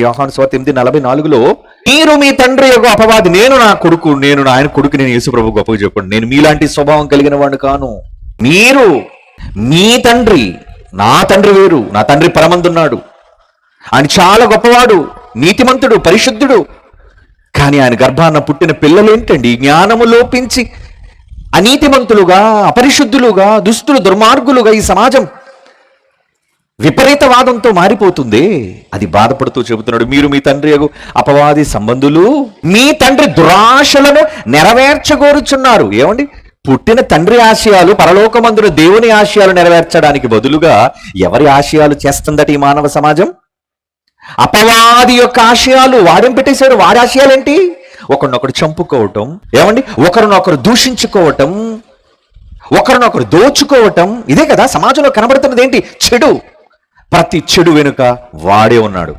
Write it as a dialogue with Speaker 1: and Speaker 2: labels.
Speaker 1: యోహాను సువార్త 8:44లో మీరు మీ తండ్రి యొక్క అపవాది, నేను నా కొడుకు, నేను ఆయన కొడుకు, నేను యేసు ప్రభు గొప్పగా చెప్పండి, నేను మీలాంటి స్వభావం కలిగిన వాడిని కాను. మీరు మీ తండ్రి, నా తండ్రి వేరు, నా తండ్రి పరమందున్నాడు, ఆయన చాలా గొప్పవాడు, నీతిమంతుడు, పరిశుద్ధుడు. కానీ ఆయన గర్భాన పుట్టిన పిల్లలు ఏంటండి, జ్ఞానము లోపించి అనీతిమంతులుగా, అపరిశుద్ధులుగా, దుస్తులు, దుర్మార్గులుగా ఈ సమాజం విపరీతవాదంతో మారిపోతుంది. అది బాధపడుతూ చెబుతున్నాడు, మీరు మీ తండ్రి అపవాది సంబంధులు, మీ తండ్రి దురాశలను నెరవేర్చగోరుచున్నారు. ఏమండి, పుట్టిన తండ్రి ఆశయాలు, పరలోకమందున దేవుని ఆశయాలు నెరవేర్చడానికి బదులుగా ఎవరి ఆశయాలు చేస్తుందట ఈ మానవ సమాజం? అపవాది యొక్క ఆశయాలు. వాడేం పెట్టేశాడు? వాడి ఆశయాలు ఏంటి? ఒకరినొకరు చంపుకోవటం, ఏమండి, ఒకరినొకరు దూషించుకోవటం, ఒకరినొకరు దోచుకోవటం. ఇదే కదా సమాజంలో కనబడుతున్నది. ఏంటి? చెడు. ప్రతి చెడు వెనుక వాడే ఉన్నాడు.